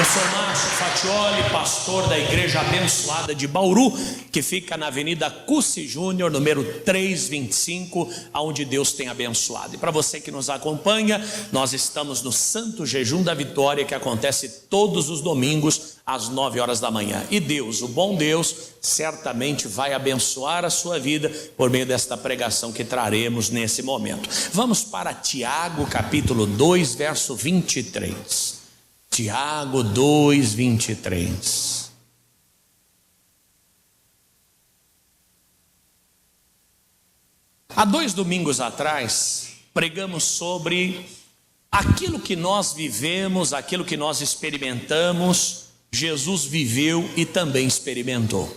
sou Márcio Fatioli, pastor da Igreja Abençoada de Bauru, que fica na Avenida Cussi Júnior, número 325, onde Deus tem abençoado. E para você que nos acompanha, nós estamos no Santo Jejum da Vitória, que acontece todos os domingos às 9 horas da manhã. E Deus, o bom Deus, certamente vai abençoar a sua vida por meio desta pregação que traremos nesse momento. Vamos para Tiago, capítulo 2, verso 23. Tiago 2, 23. Há 2 domingos atrás, pregamos sobre aquilo que nós vivemos, aquilo que nós experimentamos, Jesus viveu e também experimentou.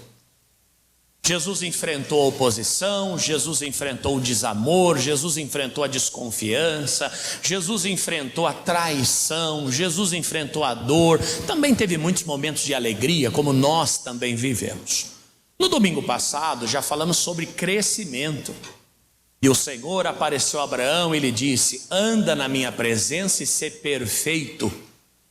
Jesus enfrentou a oposição, Jesus enfrentou o desamor, Jesus enfrentou a desconfiança, Jesus enfrentou a traição, Jesus enfrentou a dor, também teve muitos momentos de alegria, como nós também vivemos. No domingo passado já falamos sobre crescimento, e o Senhor apareceu a Abraão e lhe disse: anda na minha presença e ser perfeito.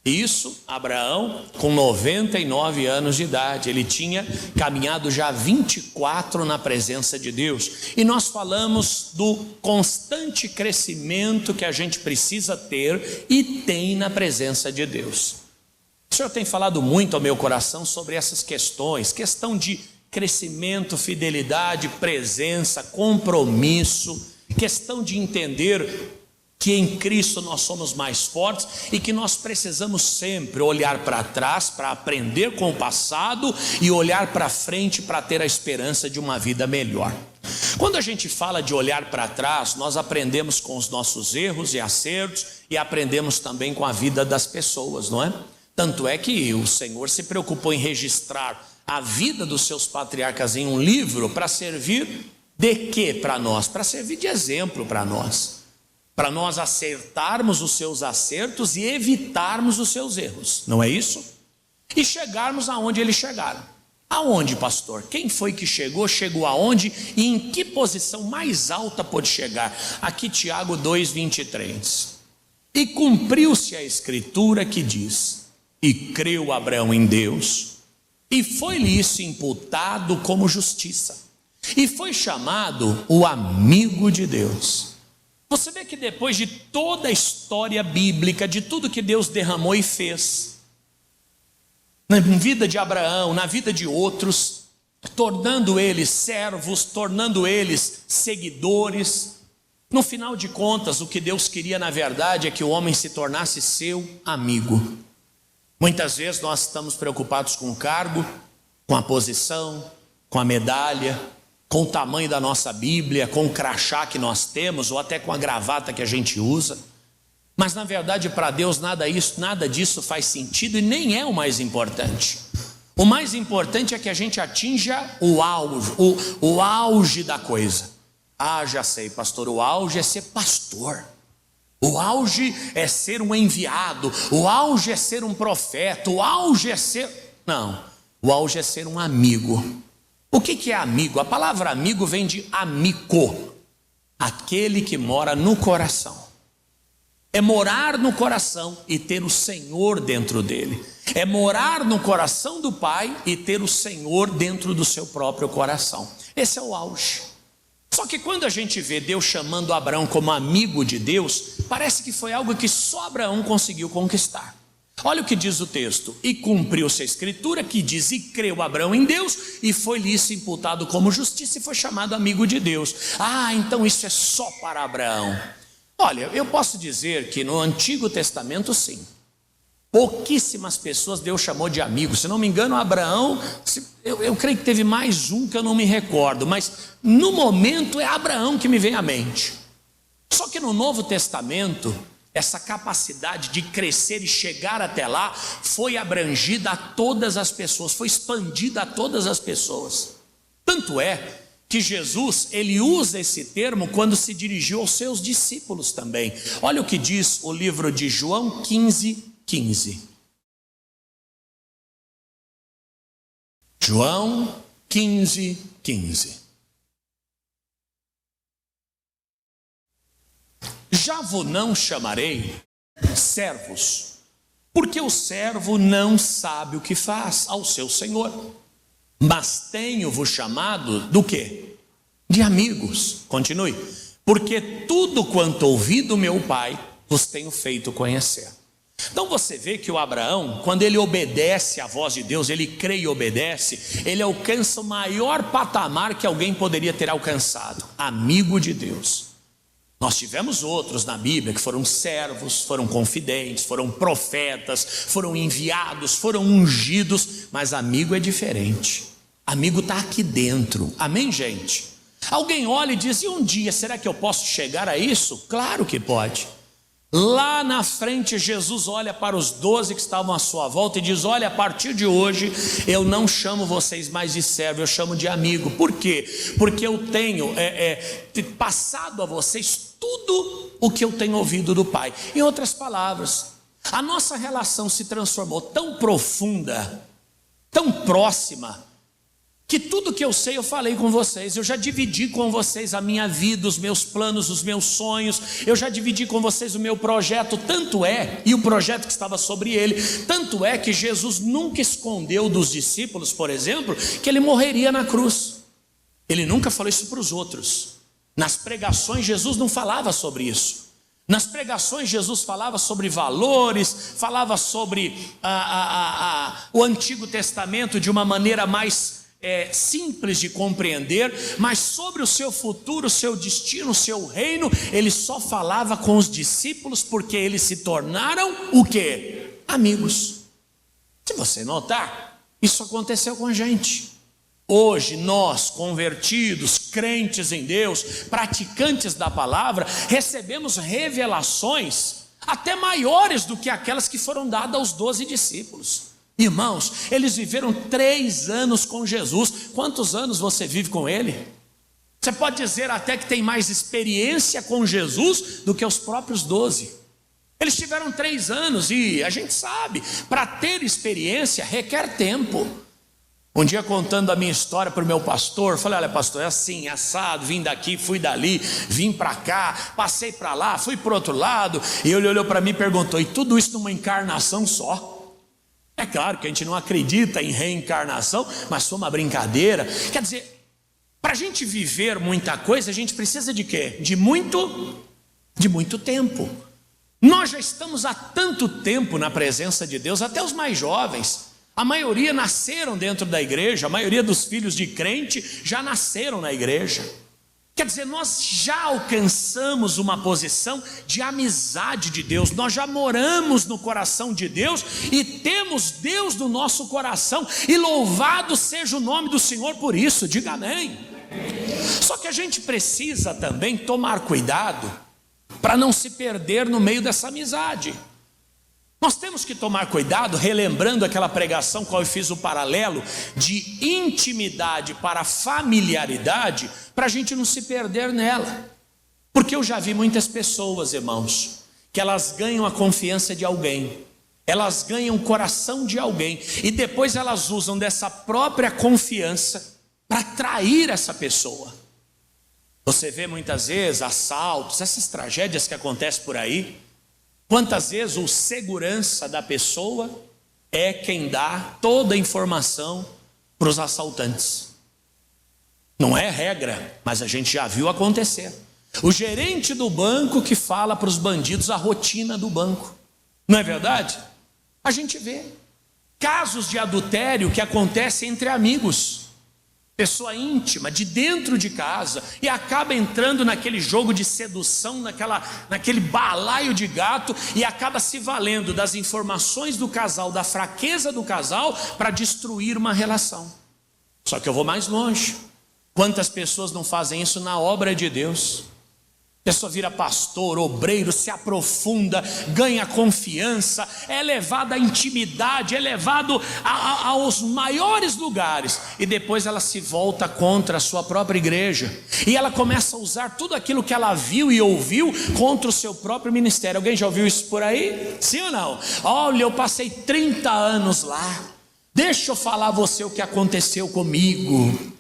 Isso, Abraão, com 99 anos de idade, ele tinha caminhado já 24 na presença de Deus. E nós falamos do constante crescimento que a gente precisa ter e tem na presença de Deus. O Senhor tem falado muito ao meu coração sobre essas questões, questão de crescimento, fidelidade, presença, compromisso, questão de entender que em Cristo nós somos mais fortes e que nós precisamos sempre olhar para trás para aprender com o passado e olhar para frente para ter a esperança de uma vida melhor. Quando a gente fala de olhar para trás, nós aprendemos com os nossos erros e acertos e aprendemos também com a vida das pessoas, não é? Tanto é que o Senhor se preocupou em registrar a vida dos seus patriarcas em um livro para servir de quê para nós? Para servir de exemplo para nós. Para nós acertarmos os seus acertos e evitarmos os seus erros, não é isso? E chegarmos aonde eles chegaram. Aonde, pastor? Quem foi que chegou? Chegou aonde? E em que posição mais alta pôde chegar? Aqui Tiago 2, 23. E cumpriu-se a escritura que diz: e creu Abraão em Deus, e foi-lhe isso imputado como justiça, e foi chamado o amigo de Deus. Você vê que depois de toda a história bíblica, de tudo que Deus derramou e fez, na vida de Abraão, na vida de outros, tornando eles servos, tornando eles seguidores, no final de contas, o que Deus queria na verdade é que o homem se tornasse seu amigo. Muitas vezes nós estamos preocupados com o cargo, com a posição, com a medalha, com o tamanho da nossa Bíblia, com o crachá que nós temos, ou até com a gravata que a gente usa. Mas na verdade para Deus nada disso faz sentido e nem é o mais importante. O mais importante é que a gente atinja o auge da coisa. Ah, já sei, pastor, o auge é ser pastor. O auge é ser um enviado, o auge é ser um profeta, o auge é ser... Não, o auge é ser um amigo. O que é amigo? A palavra amigo vem de amico, aquele que mora no coração. É morar no coração e ter o Senhor dentro dele. É morar no coração do Pai e ter o Senhor dentro do seu próprio coração. Esse é o auge. Só que quando a gente vê Deus chamando Abraão como amigo de Deus, parece que foi algo que só Abraão conseguiu conquistar. Olha o que diz o texto: e cumpriu-se a escritura que diz: e creu Abraão em Deus, e foi-lhe isso imputado como justiça, e foi chamado amigo de Deus. Ah, então isso é só para Abraão. Olha, eu posso dizer que no Antigo Testamento sim, pouquíssimas pessoas Deus chamou de amigo. Se não me engano, Abraão, eu creio que teve mais um que eu não me recordo, mas no momento é Abraão que me vem à mente. Só que no Novo Testamento, essa capacidade de crescer e chegar até lá foi abrangida a todas as pessoas, foi expandida a todas as pessoas. Tanto é que Jesus, ele usa esse termo quando se dirigiu aos seus discípulos também. Olha o que diz o livro de João 15, 15. João 15, 15. Já vos não chamarei servos, Porque o servo não sabe o que faz ao seu senhor. Mas tenho-vos chamado do quê? De amigos. Continue. Porque tudo quanto ouvi do meu pai, vos tenho feito conhecer. Então você vê que o Abraão, quando ele obedece à voz de Deus, ele crê e obedece, ele alcança o maior patamar que alguém poderia ter alcançado: amigo de Deus. Nós tivemos outros na Bíblia que foram servos, foram confidentes, foram profetas, foram enviados, foram ungidos, mas amigo é diferente. Amigo está aqui dentro, amém, gente? Alguém olha e diz: e um dia, será que eu posso chegar a isso? Claro que pode. Lá na frente, Jesus olha para os 12 que estavam à sua volta e diz: olha, a partir de hoje, eu não chamo vocês mais de servo, eu chamo de amigo. Por quê? Porque eu tenho passado a vocês tudo o que eu tenho ouvido do Pai. Em outras palavras, a nossa relação se transformou tão profunda, tão próxima, que tudo que eu sei eu falei com vocês. Eu já dividi com vocês a minha vida, os meus planos, os meus sonhos. Eu já dividi com vocês o meu projeto. Tanto é, e o projeto que estava sobre ele, tanto é que Jesus nunca escondeu dos discípulos, por exemplo, que ele morreria na cruz. Ele nunca falou isso para os outros. Nas pregações Jesus não falava sobre isso. Nas pregações Jesus falava sobre valores, falava sobre o Antigo Testamento de uma maneira mais simples de compreender, mas sobre o seu futuro, o seu destino, o seu reino, ele só falava com os discípulos, porque eles se tornaram o quê? Amigos. Se você notar, isso aconteceu com a gente. Hoje nós, convertidos, crentes em Deus, praticantes da palavra, recebemos revelações até maiores do que aquelas que foram dadas aos 12 discípulos. Irmãos, eles viveram 3 anos com Jesus. Quantos anos você vive com Ele? Você pode dizer até que tem mais experiência com Jesus do que os próprios 12. Eles tiveram 3 anos e a gente sabe, para ter experiência requer tempo. Um dia, contando a minha história para o meu pastor, falei: olha, pastor, é assim, assado, vim daqui, fui dali, vim para cá, passei para lá, fui para o outro lado. E ele olhou para mim e perguntou: e tudo isso numa encarnação só? É claro que a gente não acredita em reencarnação, mas foi uma brincadeira. Quer dizer, para a gente viver muita coisa, a gente precisa de quê? De muito tempo. Nós já estamos há tanto tempo na presença de Deus, até os mais jovens. A maioria nasceram dentro da igreja, a maioria dos filhos de crente já nasceram na igreja. Quer dizer, nós já alcançamos uma posição de amizade de Deus, nós já moramos no coração de Deus e temos Deus no nosso coração, e louvado seja o nome do Senhor por isso, diga amém. Só que a gente precisa também tomar cuidado para não se perder no meio dessa amizade. Nós temos que tomar cuidado, relembrando aquela pregação qual eu fiz o paralelo de intimidade para familiaridade, para a gente não se perder nela. Porque eu já vi muitas pessoas, irmãos, que elas ganham a confiança de alguém, elas ganham o coração de alguém, e depois elas usam dessa própria confiança para trair essa pessoa. Você vê muitas vezes assaltos, essas tragédias que acontecem por aí. Quantas vezes o segurança da pessoa é quem dá toda a informação para os assaltantes? Não é regra, mas a gente já viu acontecer. O gerente do banco que fala para os bandidos a rotina do banco. Não é verdade? A gente vê casos de adultério que acontecem entre amigos. Pessoa íntima, de dentro de casa, e acaba entrando naquele jogo de sedução, naquele balaio de gato, e acaba se valendo das informações do casal, da fraqueza do casal, para destruir uma relação. Só que eu vou mais longe. Quantas pessoas não fazem isso na obra de Deus? A pessoa vira pastor, obreiro, se aprofunda, ganha confiança, é levado à intimidade, é levado aos maiores lugares, e depois ela se volta contra a sua própria igreja, e ela começa a usar tudo aquilo que ela viu e ouviu contra o seu próprio ministério. Alguém já ouviu isso por aí? Sim ou não? Olha, eu passei 30 anos lá, deixa eu falar a você o que aconteceu comigo.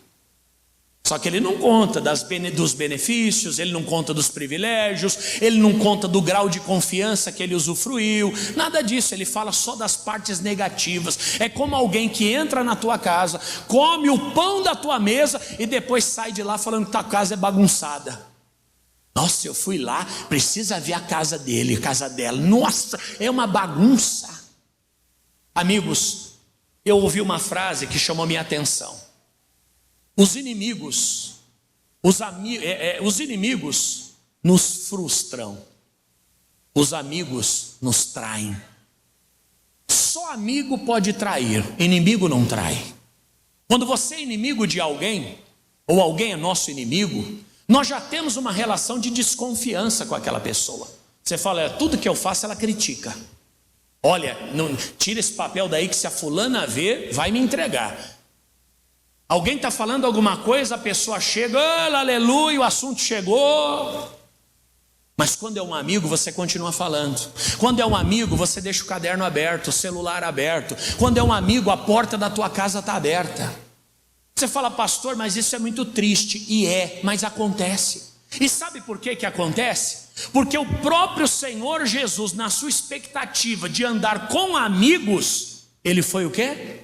Só que ele não conta dos benefícios, ele não conta dos privilégios, ele não conta do grau de confiança que ele usufruiu, nada disso, ele fala só das partes negativas. É como alguém que entra na tua casa, come o pão da tua mesa e depois sai de lá falando que tua casa é bagunçada. Nossa, eu fui lá, precisa ver a casa dele, a casa dela, nossa, é uma bagunça. Amigos, eu ouvi uma frase que chamou minha atenção. Os inimigos nos frustram, os amigos nos traem. Só amigo pode trair, inimigo não trai. Quando você é inimigo de alguém, ou alguém é nosso inimigo, nós já temos uma relação de desconfiança com aquela pessoa. Você fala, tudo que eu faço ela critica. Olha, não, tira esse papel daí que se a fulana ver, vai me entregar. Alguém está falando alguma coisa, a pessoa chega, aleluia, o assunto chegou. Mas quando é um amigo, você continua falando. Quando é um amigo, você deixa o caderno aberto, o celular aberto. Quando é um amigo, a porta da tua casa está aberta. Você fala, pastor, mas isso é muito triste. E mas acontece. E sabe por que acontece? Porque o próprio Senhor Jesus, na sua expectativa de andar com amigos, ele foi o quê?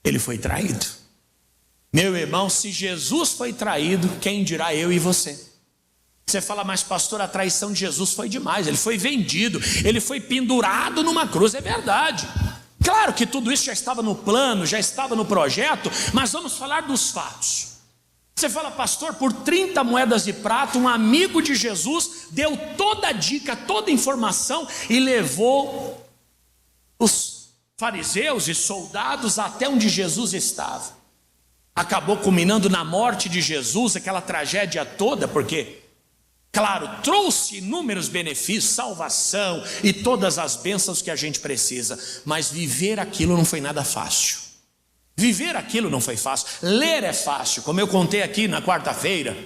Ele foi traído. Meu irmão, se Jesus foi traído, quem dirá eu e você? Você fala, mas pastor, a traição de Jesus foi demais, ele foi vendido, ele foi pendurado numa cruz, é verdade. Claro que tudo isso já estava no plano, já estava no projeto, mas vamos falar dos fatos. Você fala, pastor, por 30 moedas de prata, um amigo de Jesus deu toda a dica, toda a informação e levou os fariseus e soldados até onde Jesus estava. Acabou culminando na morte de Jesus, aquela tragédia toda, porque, claro, trouxe inúmeros benefícios, salvação e todas as bênçãos que a gente precisa, mas viver aquilo não foi nada fácil. Viver aquilo não foi fácil, ler é fácil, como eu contei aqui na quarta-feira.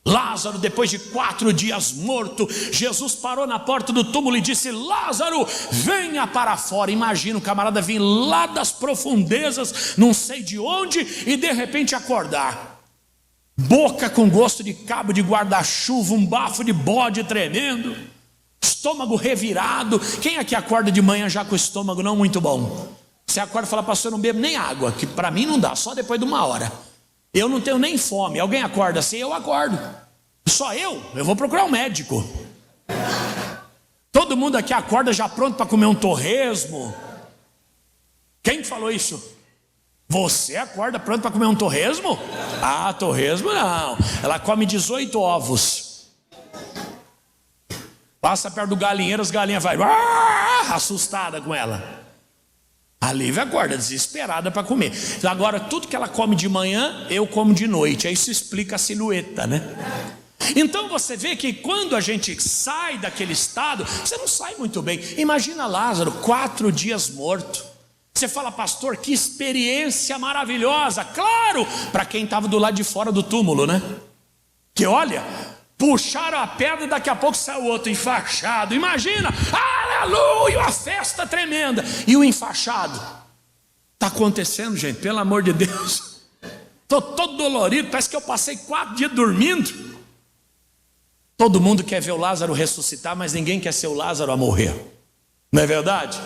Lázaro, depois de 4 dias morto, Jesus parou na porta do túmulo e disse, Lázaro, venha para fora. Imagina o camarada vir lá das profundezas, não sei de onde, e de repente acordar. Boca com gosto de cabo de guarda-chuva, um bafo de bode tremendo, estômago revirado. Quem aqui acorda de manhã já com o estômago não muito bom? Você acorda e fala, pastor, eu não bebo nem água, que para mim não dá, só depois de 1 hora. Eu não tenho nem fome. Alguém acorda assim? Eu acordo. Só eu vou procurar um médico. Todo mundo aqui acorda já pronto para comer um torresmo. Quem falou isso? Você acorda pronto para comer um torresmo? Ah, torresmo não. Ela come 18 ovos. Passa perto do galinheiro, as galinhas vai assustada com ela. A Lívia acorda desesperada para comer. Agora tudo que ela come de manhã, eu como de noite. Aí isso explica a silhueta, né? Então você vê que quando a gente sai daquele estado, você não sai muito bem. Imagina Lázaro, 4 dias morto. Você fala, pastor, que experiência maravilhosa. Claro, para quem estava do lado de fora do túmulo, né? Que olha, puxaram a pedra e daqui a pouco saiu outro enfaixado. Imagina, aleluia, uma festa tremenda. E o enfaixado? Está acontecendo, gente, pelo amor de Deus. Estou todo dolorido, parece que eu passei 4 dias dormindo. Todo mundo quer ver o Lázaro ressuscitar, mas ninguém quer ser o Lázaro a morrer. Não é verdade?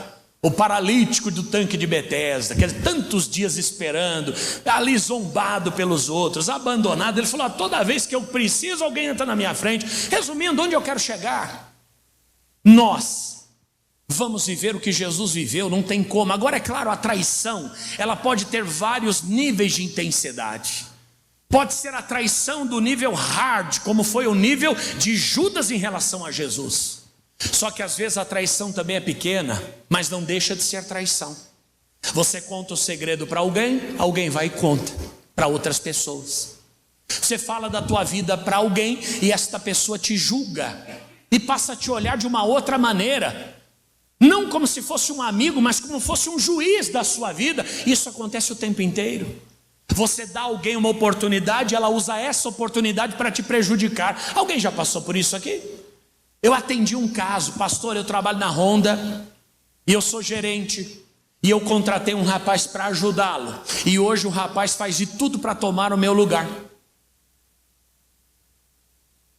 O paralítico do tanque de Betesda, que tantos dias esperando, ali zombado pelos outros, abandonado. Ele falou, toda vez que eu preciso, alguém entra na minha frente. Resumindo, onde eu quero chegar? Nós vamos viver o que Jesus viveu, não tem como. Agora é claro, a traição, ela pode ter vários níveis de intensidade. Pode ser a traição do nível hard, como foi o nível de Judas em relação a Jesus. Só que às vezes a traição também é pequena, mas não deixa de ser traição. Você conta o segredo para alguém, alguém vai e conta para outras pessoas. Você fala da tua vida para alguém e esta pessoa te julga e passa a te olhar de uma outra maneira. Não como se fosse um amigo, mas como fosse um juiz da sua vida. Isso acontece o tempo inteiro. Você dá a alguém uma oportunidade, ela usa essa oportunidade para te prejudicar. Alguém já passou por isso aqui? Eu atendi um caso, pastor, eu trabalho na Honda e eu sou gerente e eu contratei um rapaz para ajudá-lo. E hoje o rapaz faz de tudo para tomar o meu lugar.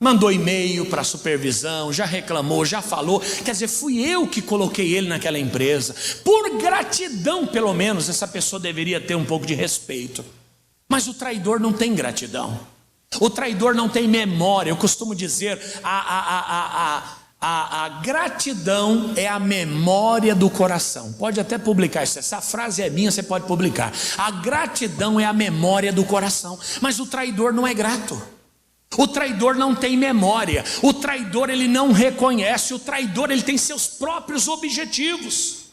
mandou e-mail para a supervisão, já reclamou, já falou. Quer dizer, fui eu que coloquei ele naquela empresa. Por gratidão, pelo menos, essa pessoa deveria ter um pouco de respeito. Mas o traidor não tem gratidão. O traidor não tem memória. Eu costumo dizer, a gratidão é a memória do coração. Pode até publicar isso. Essa frase é minha, você pode publicar. A gratidão é a memória do coração. Mas o traidor não é grato. O traidor não tem memória. O traidor ele não reconhece. O traidor ele tem seus próprios objetivos.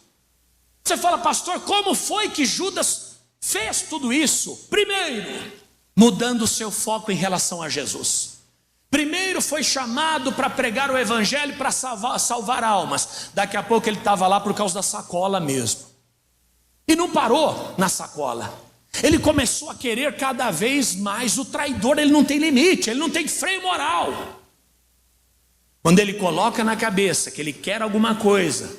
Você fala, pastor, como foi que Judas fez tudo isso? Primeiro, mudando o seu foco em relação a Jesus. Primeiro foi chamado para pregar o evangelho, para salvar almas. Daqui a pouco ele estava lá por causa da sacola mesmo. E não parou na sacola. Ele começou a querer cada vez mais. O traidor ele não tem limite, ele não tem freio moral. Quando ele coloca na cabeça que ele quer alguma coisa,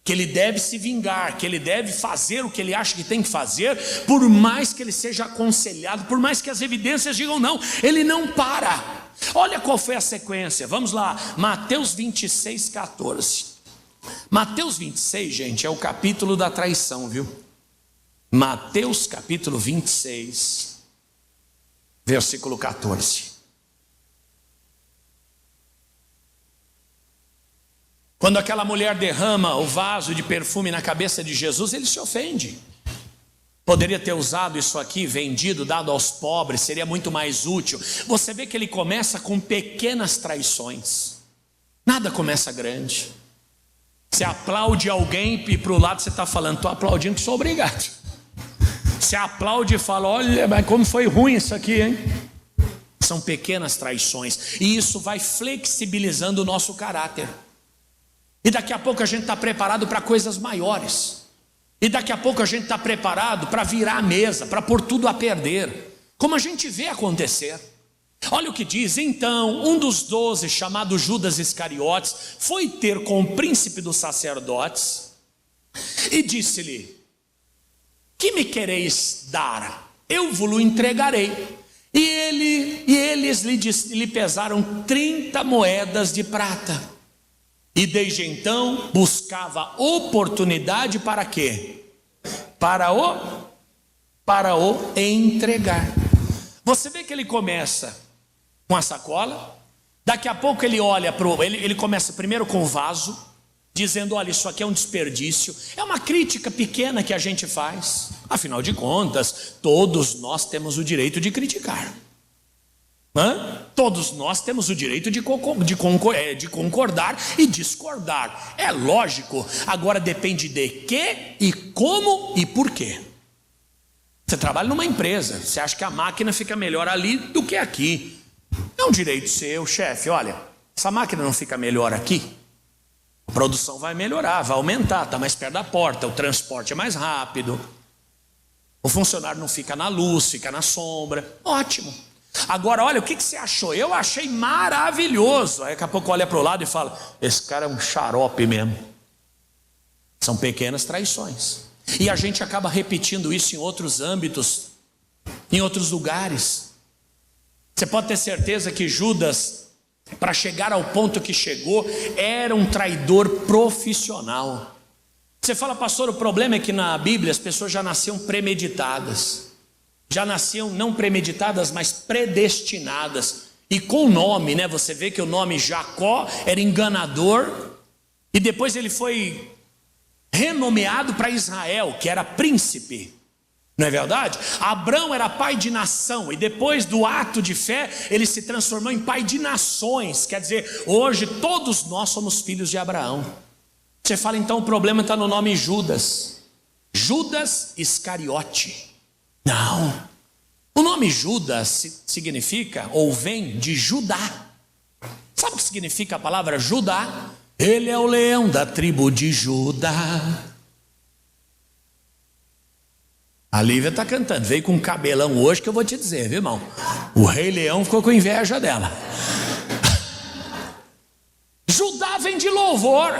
que ele deve se vingar, que ele deve fazer o que ele acha que tem que fazer, por mais que ele seja aconselhado, por mais que as evidências digam não, ele não para. Olha qual foi a sequência, vamos lá, Mateus 26, 14. Mateus 26, gente, é o capítulo da traição, viu? Mateus capítulo 26, versículo 14. Quando aquela mulher derrama o vaso de perfume na cabeça de Jesus, ele se ofende. Poderia ter usado isso aqui, vendido, dado aos pobres, seria muito mais útil. Você vê que ele começa com pequenas traições. Nada começa grande. Você aplaude alguém e para o lado você está falando, estou aplaudindo que sou obrigado. Você aplaude e fala, olha, mas como foi ruim isso aqui, hein? São pequenas traições. E isso vai flexibilizando o nosso caráter. E daqui a pouco a gente está preparado para coisas maiores. E daqui a pouco a gente está preparado para virar a mesa, para pôr tudo a perder. Como a gente vê acontecer. Olha o que diz, então, um dos 12, chamado Judas Iscariotes, foi ter com o príncipe dos sacerdotes e disse-lhe, que me quereis dar? Eu vos entregarei. E eles lhe pesaram 30 moedas de prata. E desde então buscava oportunidade para quê? Para o entregar. Você vê que ele começa com a sacola. Daqui a pouco ele olha ele começa primeiro com o vaso, dizendo, olha, isso aqui é um desperdício. É uma crítica pequena que a gente faz. Afinal de contas, todos nós temos o direito de criticar. Todos nós temos o direito de concordar e discordar. É lógico. Agora depende de que e como e por quê. Você trabalha numa empresa, você acha que a máquina fica melhor ali do que aqui. É um direito seu, chefe. Olha, essa máquina não fica melhor aqui, a produção vai melhorar, vai aumentar, está mais perto da porta, o transporte é mais rápido, o funcionário não fica na luz, fica na sombra. Ótimo. Agora, olha, o que você achou? Eu achei maravilhoso. Aí daqui a pouco olha para o lado e fala, esse cara é um xarope mesmo. São pequenas traições. E a gente acaba repetindo isso em outros âmbitos, em outros lugares. Você pode ter certeza que Judas, para chegar ao ponto que chegou, era um traidor profissional. Você fala, pastor, o problema é que na Bíblia as pessoas já nasciam premeditadas. Já nasciam não premeditadas, mas predestinadas. E com o nome, né? Você vê que o nome Jacó era enganador. E depois ele foi renomeado para Israel, que era príncipe. Não é verdade? Abrão era pai de nação. E depois do ato de fé, ele se transformou em pai de nações. Quer dizer, hoje todos nós somos filhos de Abraão. Você fala, então o problema está no nome Judas. Judas Iscariote. Não, o nome Judas significa, ou vem de Judá. Sabe o que significa a palavra Judá? Ele é o leão da tribo de Judá. A Lívia está cantando, veio com um cabelão hoje que eu vou te dizer, viu, irmão? O Rei Leão ficou com inveja dela. Judá vem de louvor.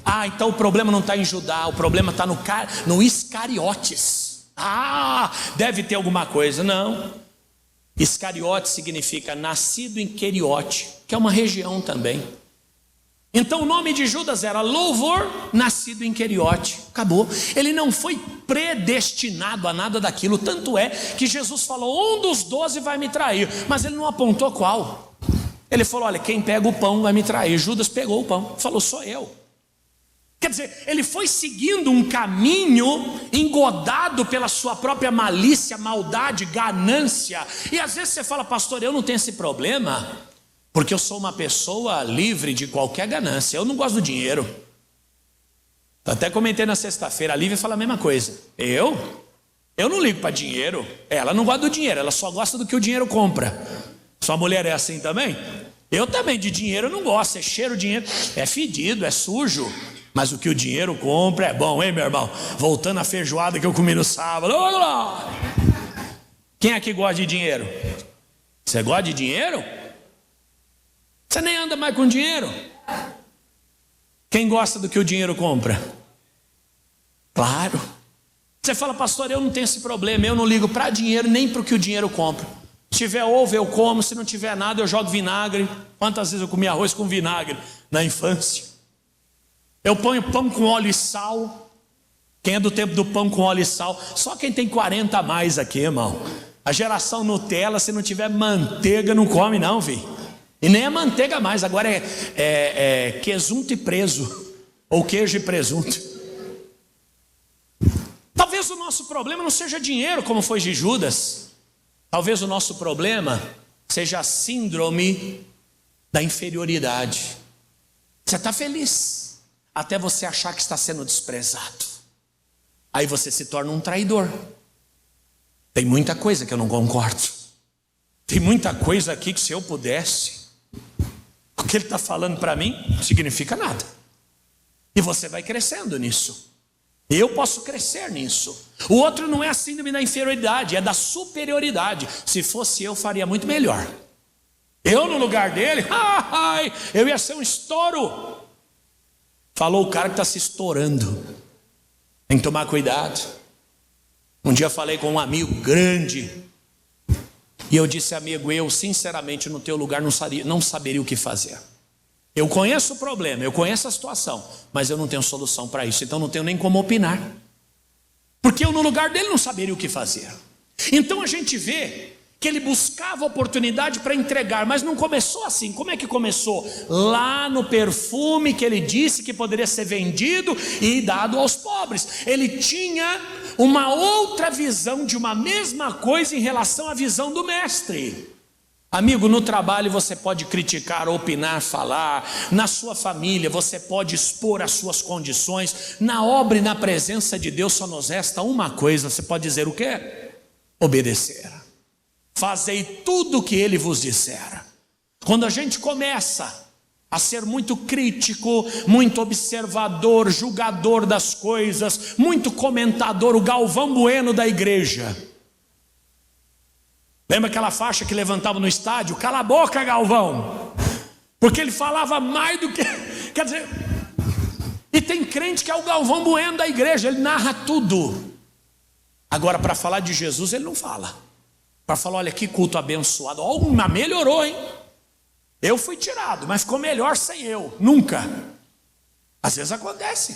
Ah, então o problema não está em Judá, o problema está no Iscariotes. Ah, deve ter alguma coisa. Não. Iscariote significa nascido em Queriote, que é uma região também. Então o nome de Judas era louvor, nascido em Queriote. Acabou. Ele não foi predestinado a nada daquilo. Tanto é que Jesus falou, um dos 12 vai me trair. Mas ele não apontou qual. Ele falou, olha, quem pega o pão vai me trair. Judas pegou o pão, falou, sou eu. Quer dizer, ele foi seguindo um caminho engodado pela sua própria malícia, maldade, ganância. E às vezes você fala, pastor, eu não tenho esse problema, porque eu sou uma pessoa livre de qualquer ganância. Eu não gosto do dinheiro. Até comentei na sexta-feira, a Lívia fala a mesma coisa. Eu não ligo para dinheiro. Ela não gosta do dinheiro, ela só gosta do que o dinheiro compra. Sua mulher é assim também? Eu também, de dinheiro eu não gosto. É cheiro, dinheiro, é fedido, é sujo. Mas o que o dinheiro compra é bom, hein, meu irmão? Voltando à feijoada que eu comi no sábado. Quem aqui gosta de dinheiro? Você gosta de dinheiro? Você nem anda mais com dinheiro. Quem gosta do que o dinheiro compra? Claro. Você fala, pastor, eu não tenho esse problema. Eu não ligo para dinheiro nem para o que o dinheiro compra. Se tiver ovo eu como, se não tiver nada eu jogo vinagre. Quantas vezes eu comi arroz com vinagre na infância? Eu ponho pão com óleo e sal. Quem é do tempo do pão com óleo e sal? Só quem tem 40 a mais aqui, irmão. A geração Nutella, se não tiver manteiga, não come não, filho. E nem é manteiga mais, agora é quesunto e preso. Ou queijo e presunto. Talvez o nosso problema não seja dinheiro, como foi de Judas. Talvez o nosso problema seja a síndrome da inferioridade. Você está feliz até você achar que está sendo desprezado. Aí você se torna um traidor. Tem muita coisa que eu não concordo. Tem muita coisa aqui que se eu pudesse, o que ele está falando para mim não significa nada. E você vai crescendo nisso. Eu posso crescer nisso. O outro não é a síndrome da inferioridade, é da superioridade. Se fosse eu, faria muito melhor. Eu no lugar dele, eu ia ser um estouro. Falou o cara que está se estourando. Tem que tomar cuidado. Um dia falei com um amigo grande, e eu disse, amigo, eu sinceramente no teu lugar não saberia o que fazer. Eu conheço o problema, eu conheço a situação, mas eu não tenho solução para isso, então não tenho nem como opinar. Porque eu no lugar dele não saberia o que fazer. Então a gente vê que ele buscava oportunidade para entregar, mas não começou assim. Como é que começou? Lá no perfume que ele disse que poderia ser vendido e dado aos pobres. Ele tinha uma outra visão de uma mesma coisa em relação à visão do mestre. Amigo, no trabalho você pode criticar, opinar, falar. Na sua família você pode expor as suas condições. Na obra e na presença de Deus só nos resta uma coisa. Você pode dizer o quê? Obedecer. Fazei tudo o que ele vos disser. Quando a gente começa a ser muito crítico, muito observador, julgador das coisas, muito comentador, o Galvão Bueno da igreja. Lembra aquela faixa que levantava no estádio? Cala a boca, Galvão. Porque ele falava mais do que... Quer dizer... E tem crente que é o Galvão Bueno da igreja, ele narra tudo. Agora, para falar de Jesus, ele não fala. Para falar, olha que culto abençoado. Mas melhorou, hein? Eu fui tirado, mas ficou melhor sem eu. Nunca. Às vezes acontece.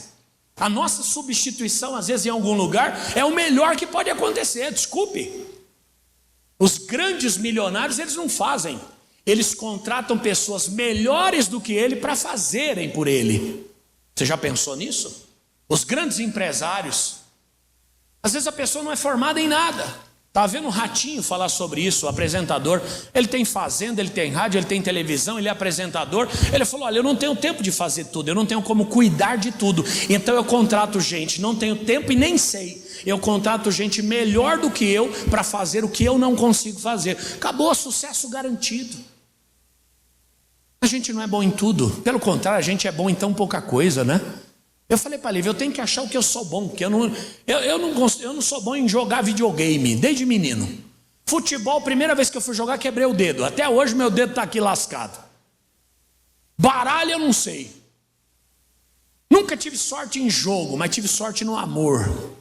A nossa substituição, às vezes em algum lugar, é o melhor que pode acontecer. Desculpe. Os grandes milionários, eles não fazem. Eles contratam pessoas melhores do que ele para fazerem por ele. Você já pensou nisso? Os grandes empresários, às vezes a pessoa não é formada em nada. Estava vendo um Ratinho falar sobre isso, o apresentador. Ele tem fazenda, ele tem rádio, ele tem televisão, ele é apresentador. Ele falou, olha, eu não tenho tempo de fazer tudo, eu não tenho como cuidar de tudo. Então eu contrato gente, não tenho tempo e nem sei. Eu contrato gente melhor do que eu para fazer o que eu não consigo fazer. Acabou, sucesso garantido. A gente não é bom em tudo. Pelo contrário, a gente é bom em tão pouca coisa, né? Eu falei para a Lívia, eu tenho que achar o que eu sou bom, porque eu não sou bom em jogar videogame, desde menino. Futebol, primeira vez que eu fui jogar, quebrei o dedo. Até hoje meu dedo está aqui lascado. Baralho eu não sei. Nunca tive sorte em jogo, mas tive sorte no amor.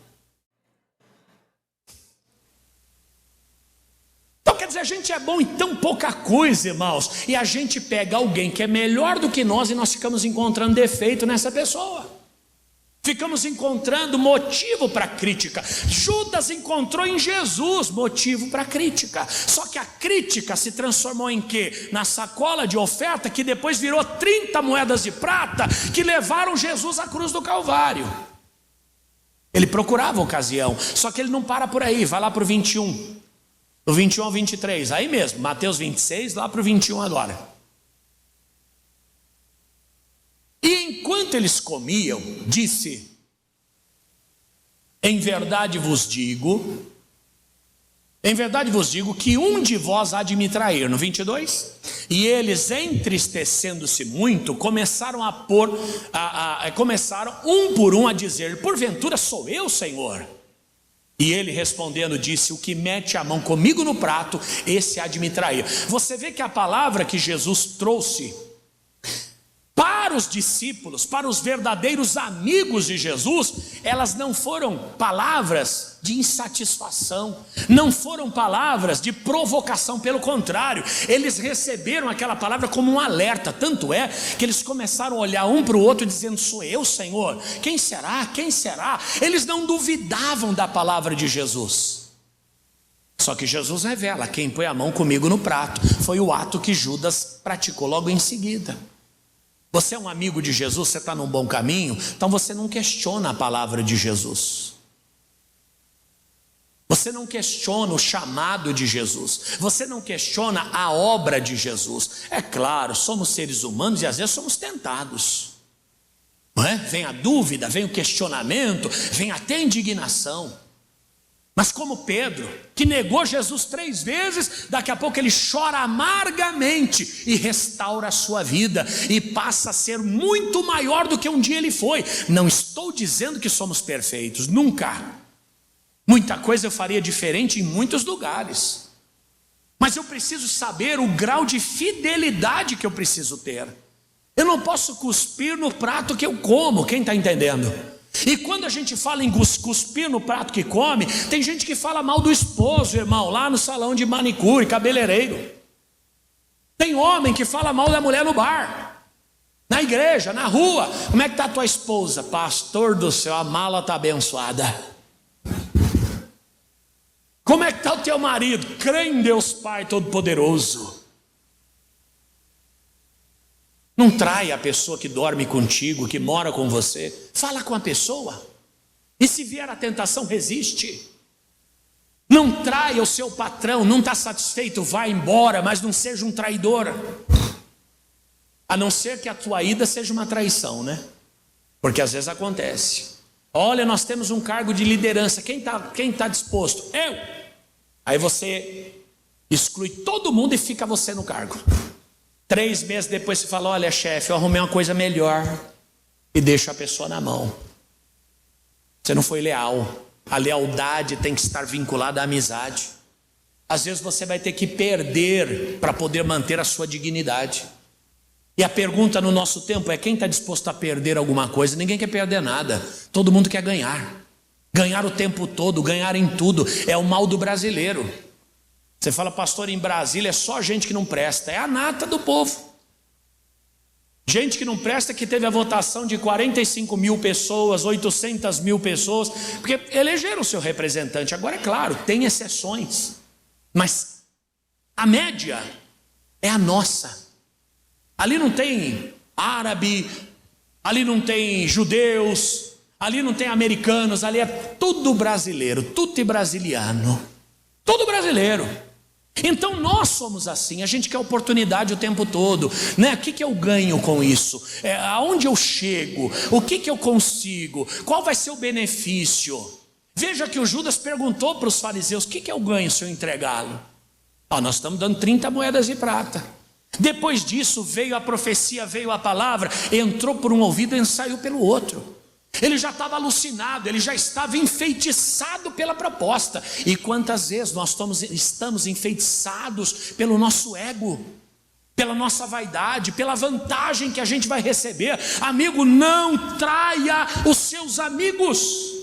Então quer dizer, a gente é bom em tão pouca coisa, irmãos, e a gente pega alguém que é melhor do que nós e nós ficamos encontrando defeito nessa pessoa. Ficamos encontrando motivo para crítica. Judas encontrou em Jesus motivo para crítica. Só que a crítica se transformou em quê? Na sacola de oferta, que depois virou 30 moedas de prata, que levaram Jesus à cruz do Calvário. Ele procurava a ocasião, só que ele não para por aí, vai lá para o 21. Do 21 ao 23, aí mesmo, Mateus 26, lá para o 21 agora. E enquanto eles comiam, disse: em verdade vos digo que um de vós há de me trair. No 22, e eles, entristecendo-se muito, começaram começaram um por um a dizer: porventura sou eu, Senhor? E ele respondendo disse: o que mete a mão comigo no prato, esse há de me trair. Você vê que a palavra que Jesus trouxe para os discípulos, para os verdadeiros amigos de Jesus, elas não foram palavras de insatisfação, não foram palavras de provocação, pelo contrário, eles receberam aquela palavra como um alerta. Tanto é que eles começaram a olhar um para o outro dizendo: sou eu, Senhor? Quem será? Quem será? Eles não duvidavam da palavra de Jesus. Só que Jesus revela: quem põe a mão comigo no prato. Foi o ato que Judas praticou logo em seguida. Você é um amigo de Jesus, você está num bom caminho, então você não questiona a palavra de Jesus. Você não questiona o chamado de Jesus. Você não questiona a obra de Jesus. É claro, somos seres humanos e às vezes somos tentados. Não é? Vem a dúvida, vem o questionamento, vem até a indignação. Mas como Pedro, que negou Jesus 3 vezes, daqui a pouco ele chora amargamente e restaura a sua vida e passa a ser muito maior do que um dia ele foi. Não estou dizendo que somos perfeitos, nunca. Muita coisa eu faria diferente em muitos lugares, mas eu preciso saber o grau de fidelidade que eu preciso ter. Eu não posso cuspir no prato que eu como, quem está entendendo? E quando a gente fala em cuspir no prato que come, tem gente que fala mal do esposo, irmão, lá no salão de manicure, cabeleireiro. Tem homem que fala mal da mulher no bar, na igreja, na rua. Como é que está a tua esposa? Pastor do céu, a mala está abençoada. Como é que está o teu marido? Crê em Deus Pai Todo-Poderoso. Não traia a pessoa que dorme contigo, que mora com você. Fala com a pessoa. E se vier a tentação, resiste. Não traia o seu patrão. Não está satisfeito, vai embora, mas não seja um traidor. A não ser que a tua ida seja uma traição, né? Porque às vezes acontece. Olha, nós temos um cargo de liderança. Quem tá disposto? Eu. Aí você exclui todo mundo e fica você no cargo. 3 meses depois você fala: olha, chefe, eu arrumei uma coisa melhor. E deixa a pessoa na mão. Você não foi leal. A lealdade tem que estar vinculada à amizade. Às vezes você vai ter que perder para poder manter a sua dignidade. E a pergunta no nosso tempo é: quem está disposto a perder alguma coisa? Ninguém quer perder nada. Todo mundo quer ganhar. Ganhar o tempo todo, ganhar em tudo. É o mal do brasileiro. Você fala: pastor, em Brasília é só gente que não presta. É a nata do povo. Gente que não presta, que teve a votação de 45 mil pessoas, 800 mil pessoas, porque elegeram o seu representante. Agora, é claro, tem exceções, mas a média é a nossa. Ali não tem árabe, ali não tem judeus, ali não tem americanos, ali é tudo brasileiro, tudo brasiliano, tudo brasileiro. Então nós somos assim, a gente quer oportunidade o tempo todo, né? O que eu ganho com isso? Aonde eu chego? O que eu consigo? Qual vai ser o benefício? Veja que o Judas perguntou para os fariseus: o que eu ganho se eu entregá-lo? Nós estamos dando 30 moedas de prata. Depois disso veio a profecia, veio a palavra, entrou por um ouvido e saiu pelo outro. Ele já estava alucinado, ele já estava enfeitiçado pela proposta. E quantas vezes nós estamos enfeitiçados pelo nosso ego, pela nossa vaidade, pela vantagem que a gente vai receber. Amigo, não traia os seus amigos.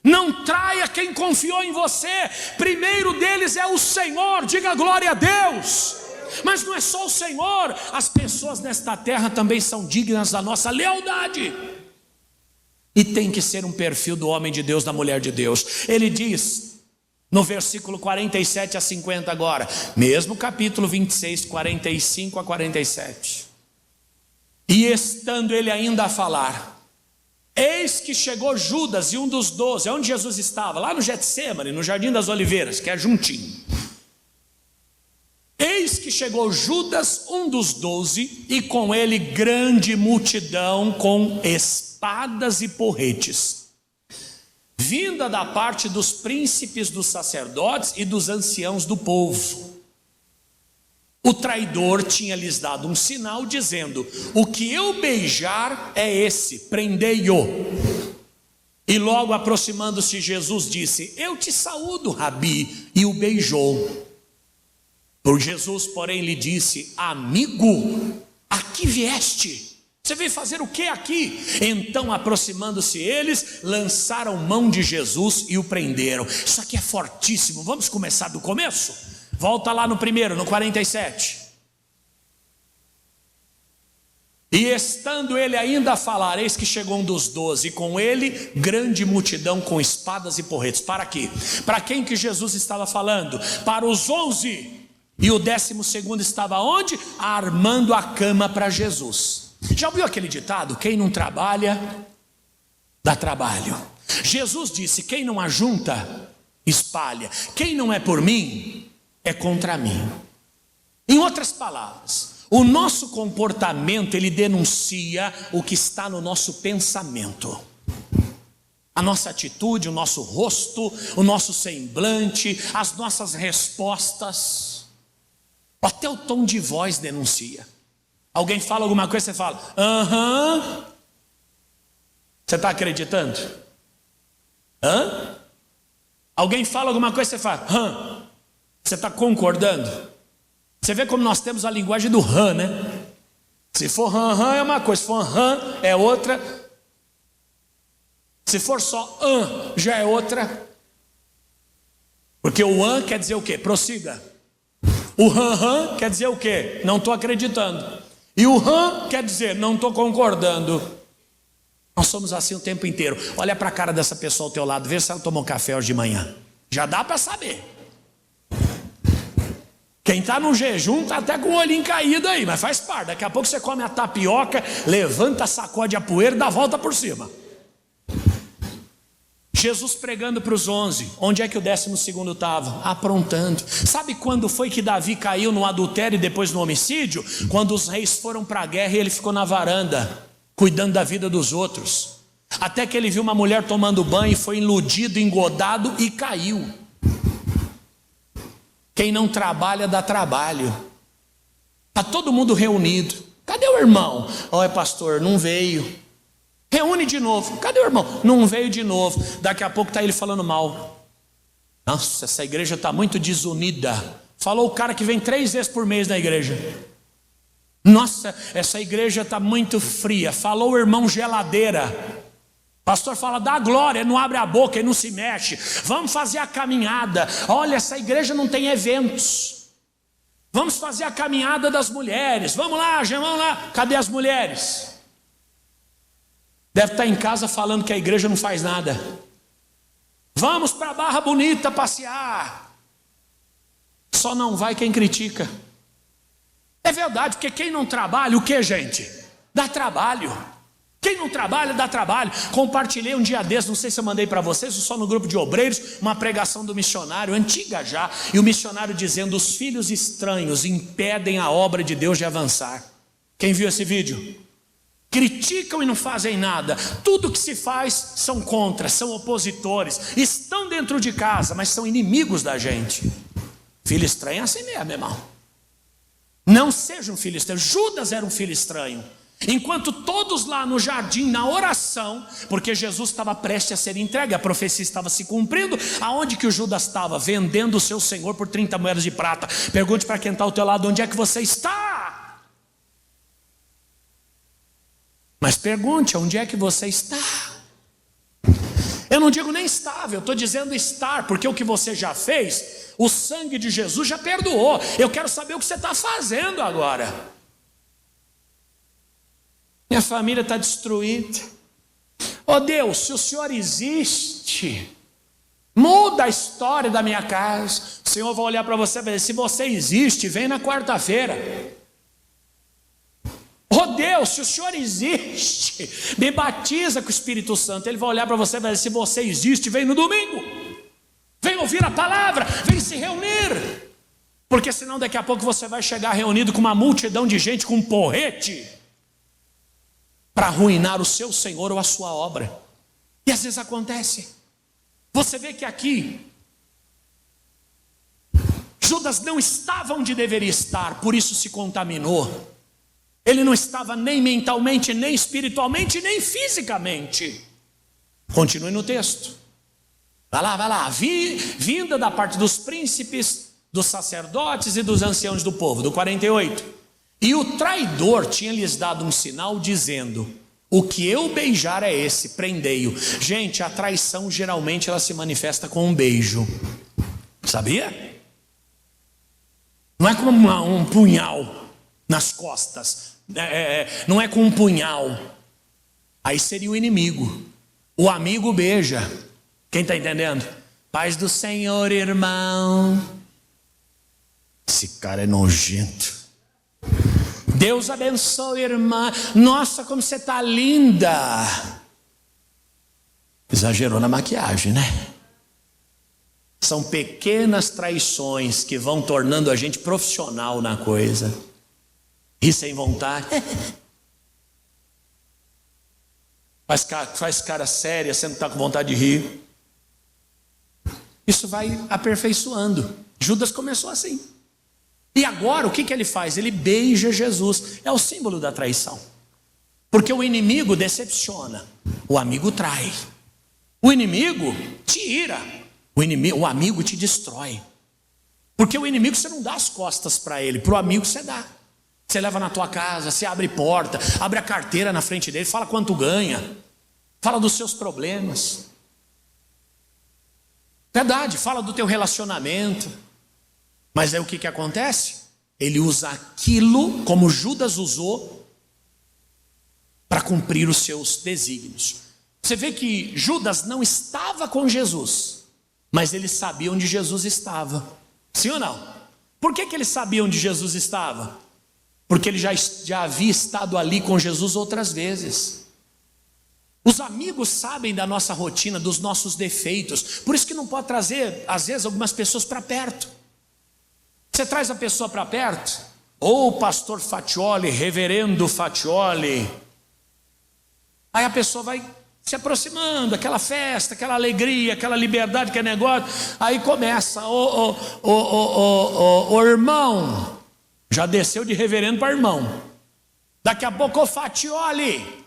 Não traia quem confiou em você. Primeiro deles é o Senhor, diga glória a Deus. Mas não é só o Senhor, as pessoas nesta terra também são dignas da nossa lealdade. E tem que ser um perfil do homem de Deus, da mulher de Deus. Ele diz no versículo 47 a 50 agora, mesmo capítulo 26, 45 a 47. E estando ele ainda a falar, eis que chegou Judas e um dos 12, onde Jesus estava, lá no Getsêmani, no Jardim das Oliveiras, que é juntinho. Eis que chegou Judas, um dos 12, e com ele grande multidão com espadas e porretes, vinda da parte dos príncipes dos sacerdotes e dos anciãos do povo. O traidor tinha lhes dado um sinal, dizendo: o que eu beijar é esse, prendei-o. E logo aproximando-se Jesus disse: eu te saúdo, Rabi, e o beijou. Por Jesus, porém, lhe disse: amigo, aqui vieste? Você veio fazer o que aqui? Então, aproximando-se eles, lançaram mão de Jesus e o prenderam. Isso aqui é fortíssimo. Vamos começar do começo? Volta lá no primeiro, no 47. E estando ele ainda a falar, eis que chegou um dos 12, e com ele grande multidão com espadas e porretes. Para quê? Para quem que Jesus estava falando? Para os 11. E o 12º estava onde? Armando a cama para Jesus. Já ouviu aquele ditado? Quem não trabalha, dá trabalho. Jesus disse: quem não ajunta, espalha. Quem não é por mim, é contra mim. Em outras palavras, o nosso comportamento, ele denuncia o que está no nosso pensamento. A nossa atitude, o nosso rosto, o nosso semblante, as nossas respostas. Até o tom de voz denuncia. Alguém fala alguma coisa, você fala: aham. Você está acreditando? Hã? Alguém fala alguma coisa, você fala: hã. Você está concordando? Você vê como nós temos a linguagem do hã, né? Se for hã é uma coisa, se for hã é outra. Se for só já é outra. Porque o hã quer dizer o quê? Prossiga. O hã quer dizer o quê? Não estou acreditando. E o hã quer dizer não estou concordando. Nós somos assim o tempo inteiro. Olha para a cara dessa pessoa ao teu lado, vê se ela tomou café hoje de manhã. Já dá para saber. Quem está no jejum está até com o olhinho caído aí, mas faz parte. Daqui a pouco você come a tapioca, levanta, sacode a poeira e dá a volta por cima. Jesus pregando para os 11, onde é que o 12º estava? Aprontando. Sabe quando foi que Davi caiu no adultério e depois no homicídio? Quando os reis foram para a guerra e ele ficou na varanda, cuidando da vida dos outros. Até que ele viu uma mulher tomando banho e foi iludido, engodado e caiu. Quem não trabalha, dá trabalho. Está todo mundo reunido. Cadê o irmão? Olha, pastor, não veio. Reúne de novo. Cadê o irmão? Não veio de novo. Daqui a pouco está ele falando mal. Nossa, essa igreja está muito desunida. Falou o cara que vem 3 vezes por mês na igreja. Nossa, essa igreja está muito fria. Falou o irmão geladeira. Pastor fala: dá glória, não abre a boca e não se mexe. Vamos fazer a caminhada. Olha, essa igreja não tem eventos. Vamos fazer a caminhada das mulheres. Vamos lá, gente, vamos lá. Cadê as mulheres? Deve estar em casa falando que a igreja não faz nada. Vamos para a Barra Bonita passear. Só não vai quem critica. É verdade, porque quem não trabalha, o que, gente? Dá trabalho. Quem não trabalha, dá trabalho. Compartilhei um dia desses, não sei se eu mandei para vocês, ou só no grupo de obreiros, uma pregação do missionário, antiga já, e o missionário dizendo: os filhos estranhos impedem a obra de Deus de avançar. Quem viu esse vídeo? Criticam e não fazem nada. Tudo que se faz são contra, são opositores. Estão dentro de casa, mas são inimigos da gente. Filho estranho é assim mesmo, irmão. Não seja um filho estranho. Judas era um filho estranho. Enquanto todos lá no jardim, na oração, porque Jesus estava prestes a ser entregue, a profecia estava se cumprindo, aonde que o Judas estava? Vendendo o seu Senhor por 30 moedas de prata. Pergunte para quem está ao teu lado: onde é que você está? Mas pergunte: onde é que você está? Eu Eu não digo nem estava, eu estou dizendo estar, porque o que você já fez, o sangue de Jesus já perdoou. Eu quero saber o que você está fazendo agora. Minha família está destruída. Oh Deus, se o Senhor existe, muda a história da minha casa. O Senhor vai olhar para você e vai dizer: se você existe, vem na quarta-feira. Oh Deus, se o Senhor existe, me batiza com o Espírito Santo. Ele vai olhar para você e vai dizer: se você existe, vem no domingo. Vem ouvir a palavra, vem se reunir. Porque senão daqui a pouco você vai chegar reunido com uma multidão de gente com um porrete para arruinar o seu Senhor ou a sua obra. E às vezes acontece. Você vê que aqui Judas não estava onde deveria estar, por isso se contaminou. Ele não estava nem mentalmente, nem espiritualmente, nem fisicamente. Continue no texto. Vai lá. Vinda da parte dos príncipes, dos sacerdotes e dos anciãos do povo, do 48. E o traidor tinha lhes dado um sinal dizendo: o que eu beijar é esse, prendei-o. Gente, a traição geralmente ela se manifesta com um beijo. Sabia? Não é como um punhal nas costas. Não é com um punhal. Aí seria o inimigo. O amigo beija. Quem está entendendo? Paz do Senhor, irmão. Esse cara é nojento. Deus abençoe, irmã. Nossa, como você está linda. Exagerou na maquiagem, né? São pequenas traições que vão tornando a gente profissional na coisa. Ri sem vontade. Faz cara séria, você não está com vontade de rir. Isso vai aperfeiçoando. Judas começou assim. E agora o que ele faz? Ele beija Jesus. É o símbolo da traição. Porque o inimigo decepciona, o amigo trai. O inimigo te ira, o amigo te destrói. Porque o inimigo você não dá as costas para ele, para o amigo você dá. Você leva na tua casa, você abre porta, abre a carteira na frente dele, fala quanto ganha, fala dos seus problemas. Verdade, fala do teu relacionamento. Mas aí o que acontece? Ele usa aquilo, como Judas usou, para cumprir os seus desígnios. Você vê que Judas não estava com Jesus, mas ele sabia onde Jesus estava. Sim ou não? Por que ele sabia onde Jesus estava? Porque ele já havia estado ali com Jesus outras vezes. Os amigos sabem da nossa rotina, dos nossos defeitos. Por isso que não pode trazer, às vezes, algumas pessoas para perto. Você traz a pessoa para perto, ou pastor Fatioli, reverendo Fatioli. Aí a pessoa vai se aproximando, aquela festa, aquela alegria, aquela liberdade, aquele negócio. Aí começa, o irmão, já desceu de reverendo para irmão. Daqui a pouco o Fatioli,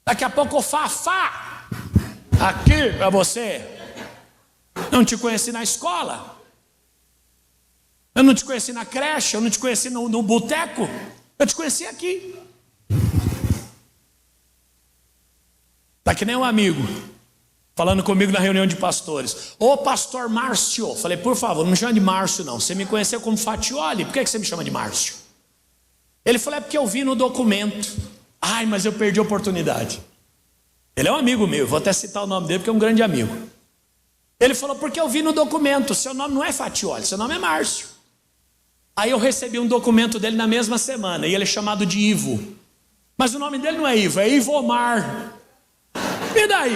daqui a pouco o Fafá, aqui para você. Não te conheci na escola. Eu não te conheci na creche, eu não te conheci no boteco, eu te conheci aqui. Está que nem um amigo, falando comigo na reunião de pastores. Ô pastor Márcio, falei, por favor, não me chama de Márcio não, você me conheceu como Fatioli, por que você me chama de Márcio? Ele falou, é porque eu vi no documento. Ai, mas eu perdi a oportunidade. Ele é um amigo meu, vou até citar o nome dele porque é um grande amigo. Ele falou, porque eu vi no documento, seu nome não é Fatioli, seu nome é Márcio. Aí eu recebi um documento dele na mesma semana, e ele é chamado de Ivo. Mas o nome dele não é Ivo, é Ivomar. E daí?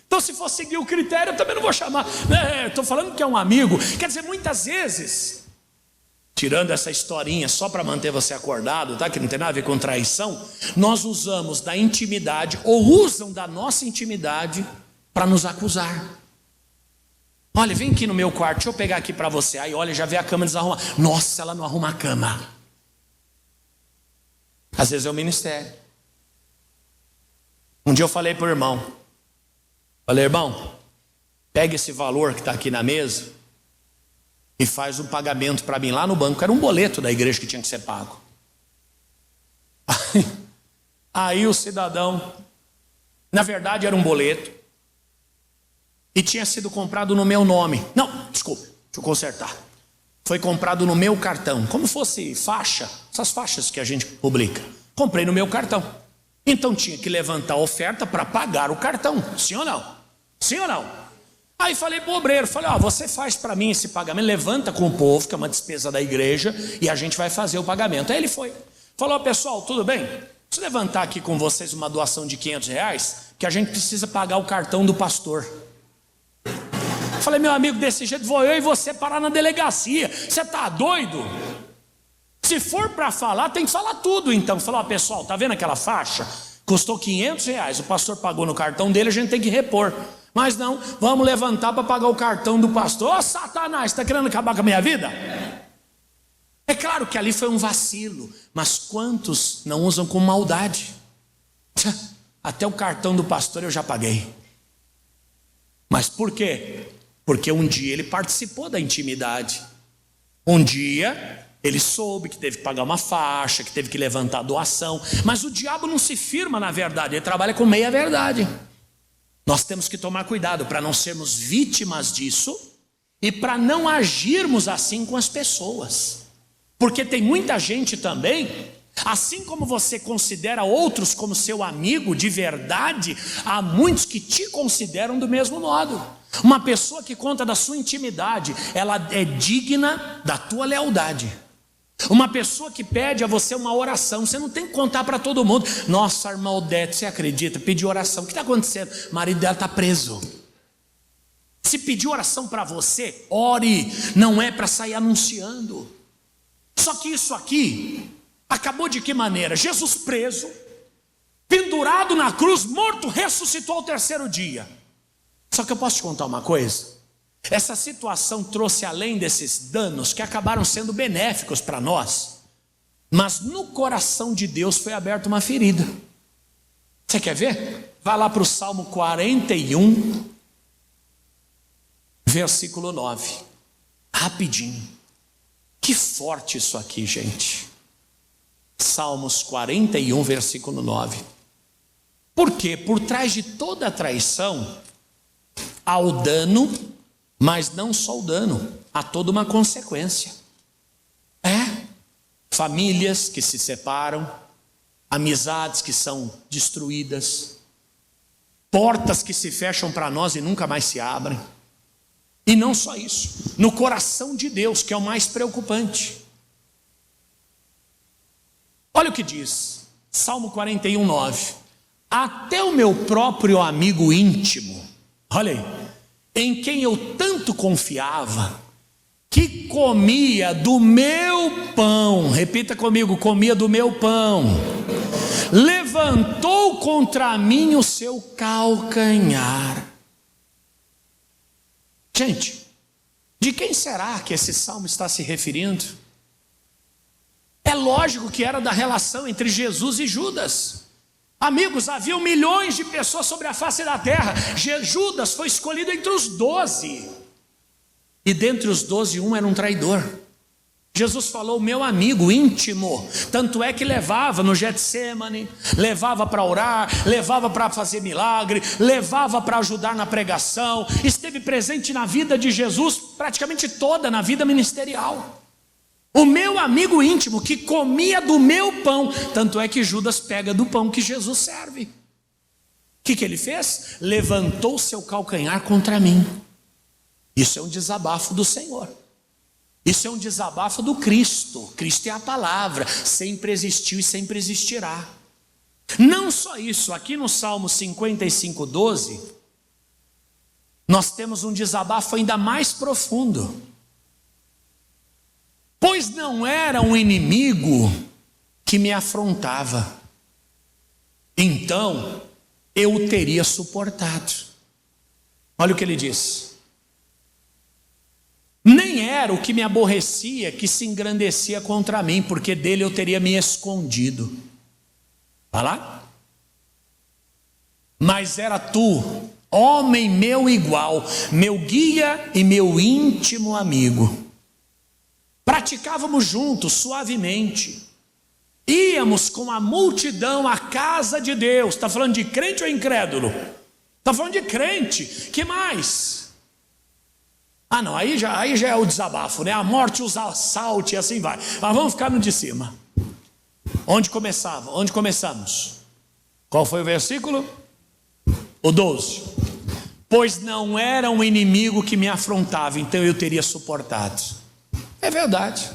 Então se for seguir o critério, eu também não vou chamar. Estou falando que é um amigo. Quer dizer, muitas vezes, tirando essa historinha só para manter você acordado, tá? Que não tem nada a ver com traição, nós usamos da intimidade, ou usam da nossa intimidade para nos acusar. Olha, vem aqui no meu quarto, deixa eu pegar aqui para você. Aí olha, já vê a cama desarrumada. Nossa, ela não arruma a cama. Às vezes é o ministério. Um dia eu falei para o irmão, falei, irmão, pega esse valor que está aqui na mesa e faz um pagamento para mim lá no banco. Era um boleto da igreja que tinha que ser pago. Aí o cidadão, na verdade era um boleto, e tinha sido comprado no meu nome. Não, desculpa, deixa eu consertar. Foi comprado no meu cartão, como fosse faixa, essas faixas que a gente publica. Comprei no meu cartão. Então tinha que levantar a oferta para pagar o cartão, sim ou não? Sim ou não? Aí falei para o obreiro, falei, você faz para mim esse pagamento, levanta com o povo, que é uma despesa da igreja, e a gente vai fazer o pagamento. Aí ele foi, falou, pessoal, tudo bem? Preciso levantar aqui com vocês uma doação de R$500, que a gente precisa pagar o cartão do pastor. Falei, meu amigo, desse jeito vou eu e você parar na delegacia. Você tá doido? Se for para falar, tem que falar tudo então. Falou, pessoal, tá vendo aquela faixa? Custou R$500, o pastor pagou no cartão dele, a gente tem que repor. Mas não, vamos levantar para pagar o cartão do pastor. Ô Satanás, está querendo acabar com a minha vida? É claro que ali foi um vacilo, mas quantos não usam com maldade? Até o cartão do pastor eu já paguei. Mas por quê? Porque um dia ele participou da intimidade. Um dia ele soube que teve que pagar uma faixa, que teve que levantar a doação. Mas o diabo não se firma na verdade, ele trabalha com meia verdade. Nós temos que tomar cuidado para não sermos vítimas disso e para não agirmos assim com as pessoas. Porque tem muita gente também, assim como você considera outros como seu amigo de verdade, há muitos que te consideram do mesmo modo. Uma pessoa que conta da sua intimidade, ela é digna da tua lealdade. Uma pessoa que pede a você uma oração, você não tem que contar para todo mundo. Nossa, irmã Odete, você acredita? Pediu oração, o que está acontecendo? O marido dela está preso. Se pedir oração para você, ore, não é para sair anunciando. Só que isso aqui acabou de que maneira? Jesus preso, pendurado na cruz, morto, ressuscitou ao terceiro dia. Só que eu posso te contar uma coisa? Essa situação trouxe, além desses danos que acabaram sendo benéficos para nós, mas no coração de Deus foi aberta uma ferida. Você quer ver? Vai lá para o Salmo 41, versículo 9. Rapidinho. Que forte isso aqui, gente. Salmos 41, versículo 9. Por quê? Por trás de toda a traição há o dano, mas não só o dano, há toda uma consequência. Famílias que se separam, amizades que são destruídas, portas que se fecham para nós e nunca mais se abrem. E não só isso, no coração de Deus, que é o mais preocupante. Olha o que diz, Salmo 41, 9. Até o meu próprio amigo íntimo, olha aí, em quem eu tanto confiava, que comia do meu pão, repita comigo, comia do meu pão, levantou contra mim o seu calcanhar. Gente, de quem será que esse salmo está se referindo? É lógico que era da relação entre Jesus e Judas. Amigos, havia milhões de pessoas sobre a face da terra. Judas foi escolhido entre os 12. E dentre os 12, um era um traidor. Jesus falou, meu amigo íntimo. Tanto é que levava no Getsemane, levava para orar, levava para fazer milagre, levava para ajudar na pregação. Esteve presente na vida de Jesus, praticamente toda na vida ministerial. O meu amigo íntimo que comia do meu pão. Tanto é que Judas pega do pão que Jesus serve. O que ele fez? Levantou seu calcanhar contra mim. Isso é um desabafo do Senhor. Isso é um desabafo do Cristo. Cristo é a palavra, sempre existiu e sempre existirá. Não só isso, aqui no Salmo 55, 12, nós temos um desabafo ainda mais profundo. Pois não era um inimigo que me afrontava, então eu o teria suportado. Olha o que ele diz. Nem era o que me aborrecia que se engrandecia contra mim, porque dele eu teria me escondido. Vai lá. Mas era tu, homem meu igual, meu guia e meu íntimo amigo. Praticávamos juntos, suavemente. íamos com a multidão à casa de Deus. Está falando de crente ou incrédulo? Está falando de crente. Que mais? Ah não, aí já é o desabafo, né? A morte, os assaltos e assim vai. Mas vamos ficar no de cima. Onde começava? Onde começamos? Qual foi o versículo? O 12. Pois não era um inimigo que me afrontava, então eu teria suportado. É verdade.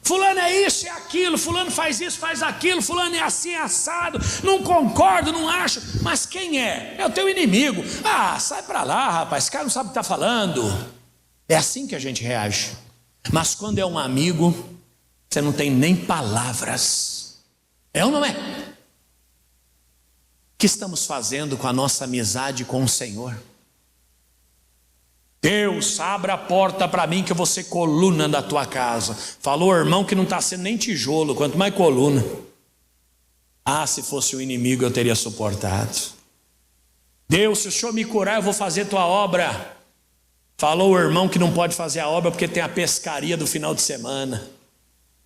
Fulano é isso, é aquilo, fulano faz isso, faz aquilo, fulano é assim, é assado, não concordo, não acho. Mas quem é? É o teu inimigo. Ah, sai pra lá, rapaz, esse cara não sabe o que está falando. É assim que a gente reage. Mas quando é um amigo, você não tem nem palavras. É ou não é? O que estamos fazendo com a nossa amizade com o Senhor? Deus, abra a porta para mim que eu vou ser coluna da tua casa. Falou o irmão que não está sendo nem tijolo, quanto mais coluna. Ah, se fosse um inimigo eu teria suportado. Deus, se o Senhor me curar eu vou fazer tua obra. Falou o irmão que não pode fazer a obra porque tem a pescaria do final de semana.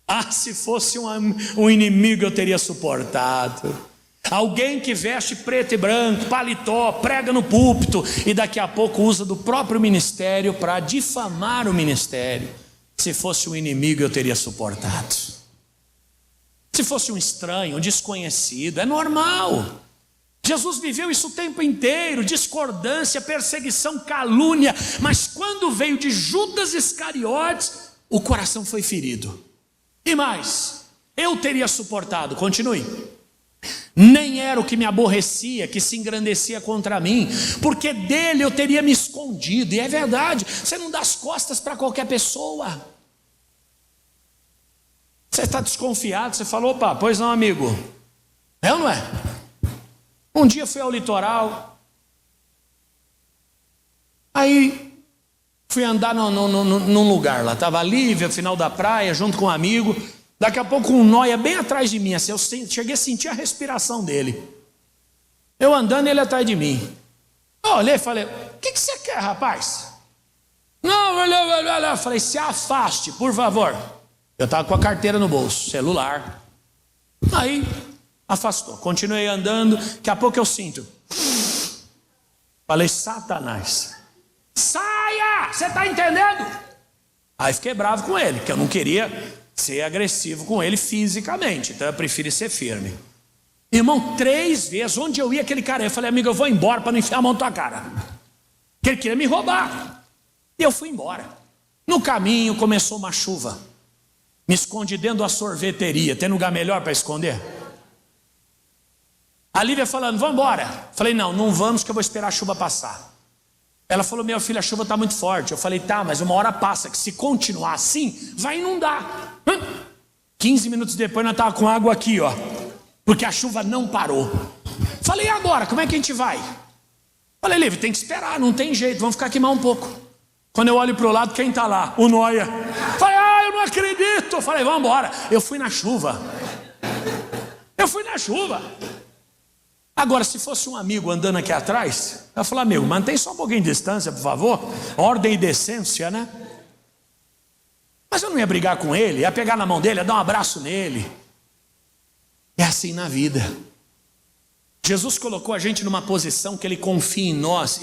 Ah, se fosse um inimigo eu teria suportado. Alguém que veste preto e branco, paletó, prega no púlpito e daqui a pouco usa do próprio ministério para difamar o ministério. Se fosse um inimigo eu teria suportado. Se fosse um estranho, um desconhecido, é normal. Jesus viveu isso o tempo inteiro, discordância, perseguição, calúnia. Mas quando veio de Judas Iscariotes, o coração foi ferido. E mais, eu teria suportado, continue. Nem era o que me aborrecia, que se engrandecia contra mim, porque dele eu teria me escondido. E é verdade, você não dá as costas para qualquer pessoa. Você está desconfiado, você falou, opa, pois não, amigo. É ou não é? Um dia fui ao litoral, aí fui andar num lugar lá, estava livre, ao final da praia, junto com um amigo. Daqui a pouco um nóia bem atrás de mim, assim, eu cheguei a sentir a respiração dele. Eu andando, ele atrás de mim. Eu olhei e falei, o que você quer, rapaz? Não, eu falei, se afaste, por favor. Eu estava com a carteira no bolso, celular. Aí, afastou, continuei andando, daqui a pouco eu sinto. Falei, Satanás, saia, você está entendendo? Aí fiquei bravo com ele, porque eu não queria ser agressivo com ele fisicamente, então eu prefiro ser firme. Irmão, 3 vezes, onde eu ia aquele cara, eu falei, amigo, eu vou embora para não enfiar a mão na tua cara. Que ele queria me roubar. E eu fui embora. No caminho começou uma chuva. Me escondi dentro da sorveteria, tem lugar melhor para esconder? A Lívia falando, vamos embora. Falei, não vamos que eu vou esperar a chuva passar. Ela falou, meu filho, a chuva está muito forte. Eu falei, tá, mas uma hora passa, que se continuar assim, vai inundar. 15 minutos depois nós estávamos com água aqui, ó, porque a chuva não parou. Falei, e agora, como é que a gente vai? Falei, Lívia, tem que esperar, não tem jeito, vamos ficar aqui mais um pouco. Quando eu olho para o lado, quem está lá? O Noia. Falei, eu não acredito. Falei, vamos embora. Eu fui na chuva. Agora, se fosse um amigo andando aqui atrás, eu ia falar, amigo, mantém só um pouquinho de distância, por favor. Ordem e decência, né? Mas eu não ia brigar com ele, ia pegar na mão dele, ia dar um abraço nele. É assim na vida. Jesus colocou a gente numa posição que ele confia em nós,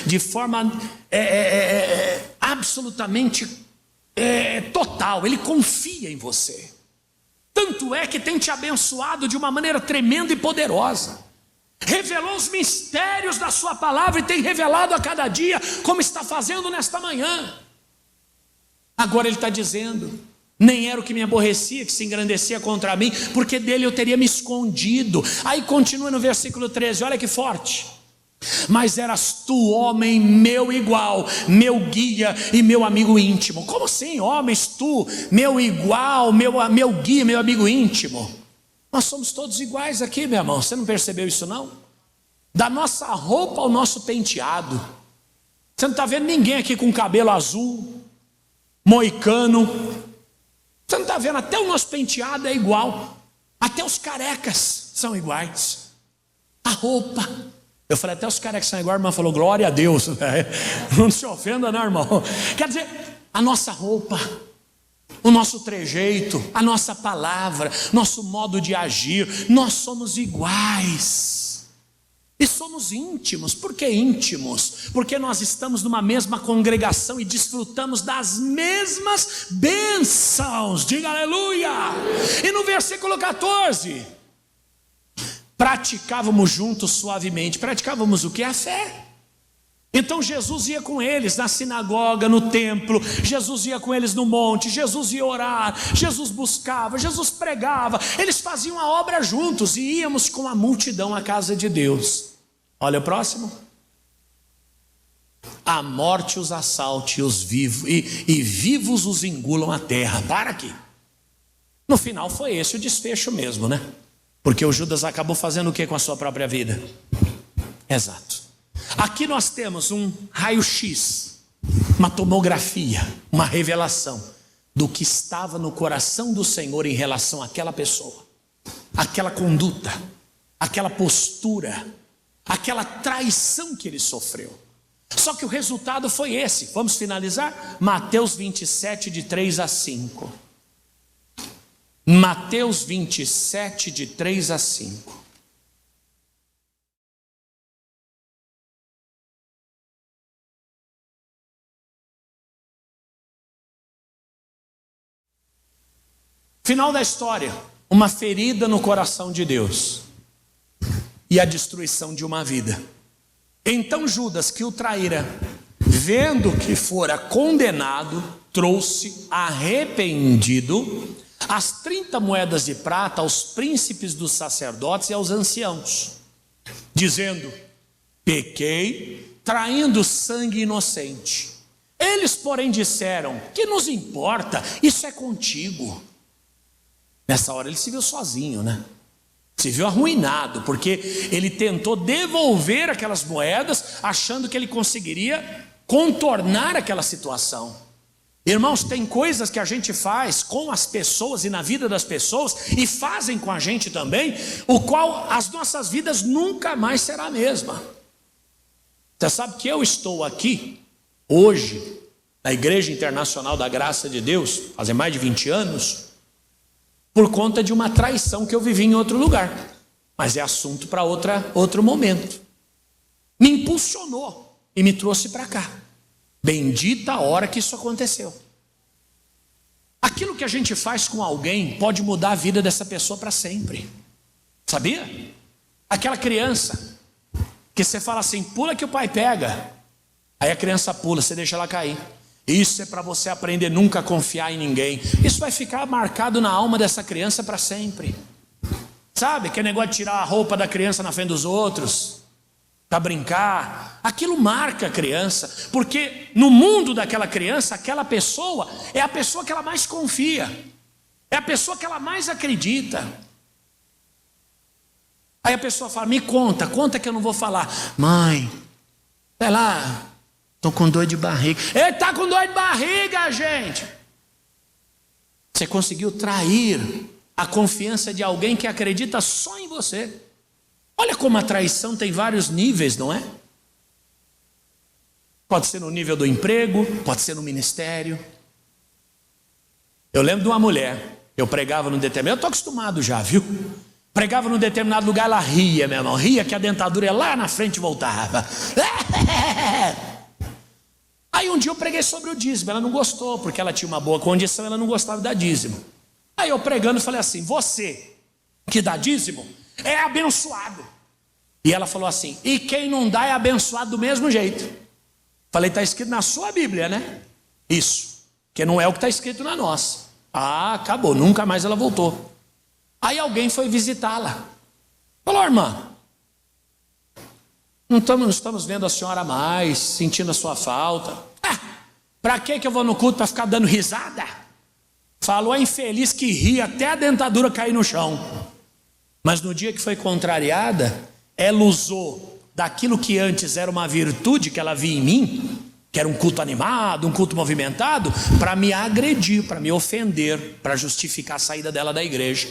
de forma absolutamente total. Ele confia em você. Tanto é que tem te abençoado de uma maneira tremenda e poderosa. Revelou os mistérios da sua palavra e tem revelado a cada dia, como está fazendo nesta manhã. Agora ele está dizendo, nem era o que me aborrecia, que se engrandecia contra mim, porque dele eu teria me escondido. Aí continua no versículo 13, olha que forte. Mas eras tu, homem, meu igual, meu guia e meu amigo íntimo. Como assim, homens, tu, meu igual, meu guia, meu amigo íntimo? Nós somos todos iguais aqui, meu irmão. Você não percebeu isso não? Da nossa roupa ao nosso penteado. Você não está vendo ninguém aqui com cabelo azul, moicano. Você não está vendo, até o nosso penteado é igual. Até os carecas são iguais. A roupa. Eu falei, até os carecas são iguais. A irmã falou, glória a Deus. Não se ofenda, não, irmão. Quer dizer, a nossa roupa. o nosso trejeito, a nossa palavra, nosso modo de agir, nós somos iguais. E somos íntimos. Por que íntimos? Porque nós estamos numa mesma congregação e desfrutamos das mesmas bênçãos. Diga aleluia! E no versículo 14, praticávamos juntos suavemente. Praticávamos o que? A fé. Então Jesus ia com eles na sinagoga, no templo, Jesus ia com eles no monte, Jesus ia orar, Jesus buscava, Jesus pregava, eles faziam a obra juntos e íamos com a multidão à casa de Deus. Olha o próximo. A morte os assalte os vivos, e vivos os engulam a terra. Para aqui. No final foi esse o desfecho mesmo, né? Porque o Judas acabou fazendo o que com a sua própria vida? Exato. Aqui nós temos um raio-x, uma tomografia, uma revelação do que estava no coração do Senhor em relação àquela pessoa, aquela conduta, aquela postura, aquela traição que ele sofreu. Só que o resultado foi esse. Vamos finalizar? Mateus 27, de 3 a 5. Mateus 27, de 3 a 5. Final da história, uma ferida no coração de Deus e a destruição de uma vida. Então Judas, que o traíra, vendo que fora condenado, trouxe arrependido as 30 moedas de prata aos príncipes dos sacerdotes e aos anciãos, dizendo: pequei, traindo sangue inocente. Eles, porém, disseram: que nos importa? Isso é contigo. Nessa hora ele se viu sozinho, né? Se viu arruinado, porque ele tentou devolver aquelas moedas, achando que ele conseguiria contornar aquela situação. Irmãos, tem coisas que a gente faz com as pessoas e na vida das pessoas, e fazem com a gente também, o qual as nossas vidas nunca mais será a mesma. Você sabe que eu estou aqui, hoje, na Igreja Internacional da Graça de Deus, fazem mais de 20 anos, por conta de uma traição que eu vivi em outro lugar. Mas é assunto para outro momento. Me impulsionou e me trouxe para cá. Bendita a hora que isso aconteceu. Aquilo que a gente faz com alguém pode mudar a vida dessa pessoa para sempre. Sabia? Aquela criança que você fala assim: pula que o pai pega. Aí a criança pula, você deixa ela cair. Isso é para você aprender nunca a confiar em ninguém. Isso vai ficar marcado na alma dessa criança para sempre. Sabe, que negócio de tirar a roupa da criança na frente dos outros, para brincar. Aquilo marca a criança, porque no mundo daquela criança, aquela pessoa é a pessoa que ela mais confia, é a pessoa que ela mais acredita. Aí a pessoa fala: me conta que eu não vou falar. Mãe, sei lá, estou com dor de barriga. Ele está com dor de barriga, gente. Você conseguiu trair a confiança de alguém que acredita só em você. Olha como a traição tem vários níveis, não é? Pode ser no nível do emprego, pode ser no ministério. Eu lembro de uma mulher, eu pregava num determinado, eu estou acostumado já, viu? Pregava num determinado lugar, ela ria, meu irmão, ria que a dentadura ia lá na frente e voltava. Aí um dia eu preguei sobre o dízimo, ela não gostou, porque ela tinha uma boa condição, ela não gostava da dízimo. Aí eu pregando falei assim: você que dá dízimo é abençoado. E ela falou assim: e quem não dá é abençoado do mesmo jeito. Falei: está escrito na sua Bíblia, né? Isso, que não é o que está escrito na nossa. Ah, acabou, nunca mais ela voltou. Aí alguém foi visitá-la. Falou: irmã, não estamos vendo a senhora mais, sentindo a sua falta. Para que eu vou no culto para ficar dando risada? Falou a infeliz que ri até a dentadura cair no chão. Mas no dia que foi contrariada, ela usou daquilo que antes era uma virtude que ela via em mim, que era um culto animado, um culto movimentado, para me agredir, para me ofender, para justificar a saída dela da igreja.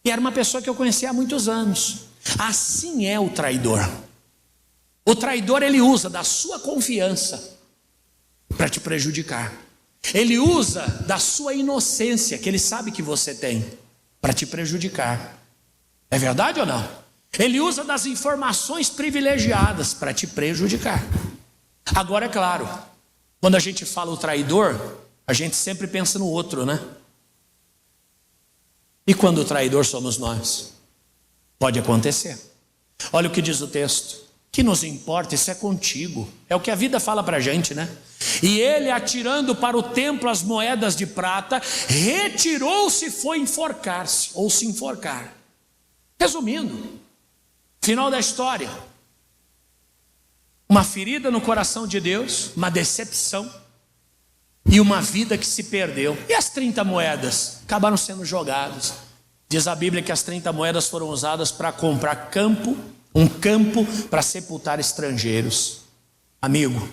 E era uma pessoa que eu conhecia há muitos anos. Assim é o traidor. O traidor, ele usa da sua confiança para te prejudicar. Ele usa da sua inocência, que ele sabe que você tem, para te prejudicar. É verdade ou não? Ele usa das informações privilegiadas para te prejudicar. Agora, é claro, quando a gente fala o traidor, a gente sempre pensa no outro, né? E quando o traidor somos nós? Pode acontecer. Olha o que diz o texto. Que nos importa, isso é contigo. É o que a vida fala para a gente, né? E ele, atirando para o templo as moedas de prata, retirou-se e foi enforcar-se, ou se enforcar. Resumindo, final da história. Uma ferida no coração de Deus, uma decepção e uma vida que se perdeu. E as 30 moedas acabaram sendo jogadas. Diz a Bíblia que as 30 moedas foram usadas para comprar um campo para sepultar estrangeiros. Amigo,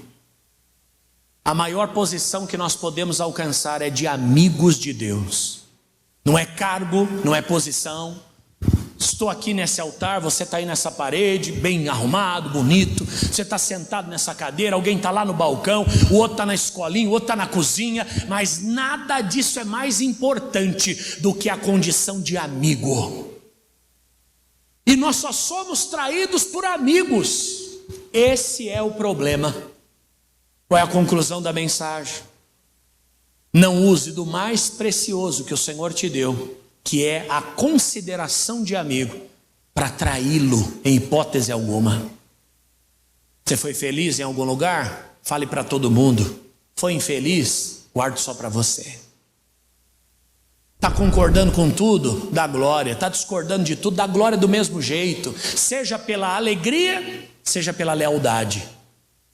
a maior posição que nós podemos alcançar é de amigos de Deus. Não é cargo, não é posição. Estou aqui nesse altar, você está aí nessa parede, bem arrumado, bonito. Você está sentado nessa cadeira, alguém está lá no balcão, o outro está na escolinha, o outro está na cozinha. Mas nada disso é mais importante do que a condição de amigo. E nós só somos traídos por amigos. Esse é o problema. Qual é a conclusão da mensagem? Não use do mais precioso que o Senhor te deu, que é a consideração de amigo, para traí-lo em hipótese alguma. Você foi feliz em algum lugar? Fale para todo mundo. Foi infeliz? Guarde só para você. Está concordando com tudo? Dá glória. Está discordando de tudo? Dá glória do mesmo jeito. Seja pela alegria, seja pela lealdade,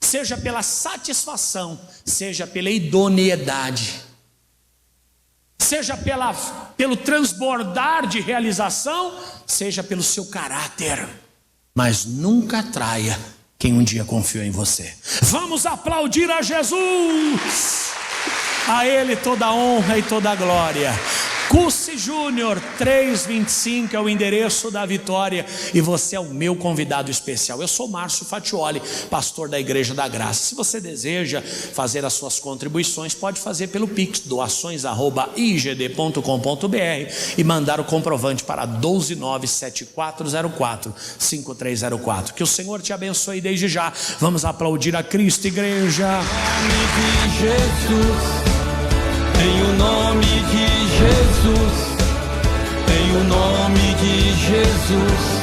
seja pela satisfação, seja pela idoneidade, seja pelo transbordar de realização, seja pelo seu caráter. Mas nunca traia quem um dia confiou em você. Vamos aplaudir a Jesus. A Ele toda a honra e toda a glória. Cussi Júnior 325 é o endereço da Vitória. E você é o meu convidado especial. Eu sou Márcio Fatioli, pastor da Igreja da Graça. Se você deseja fazer as suas contribuições, pode fazer pelo Pix, doações@igd.com.br, e mandar o comprovante para 1297404-5304. Que o Senhor te abençoe desde já. Vamos aplaudir a Cristo, igreja. Em o nome de Jesus, em o nome de Jesus.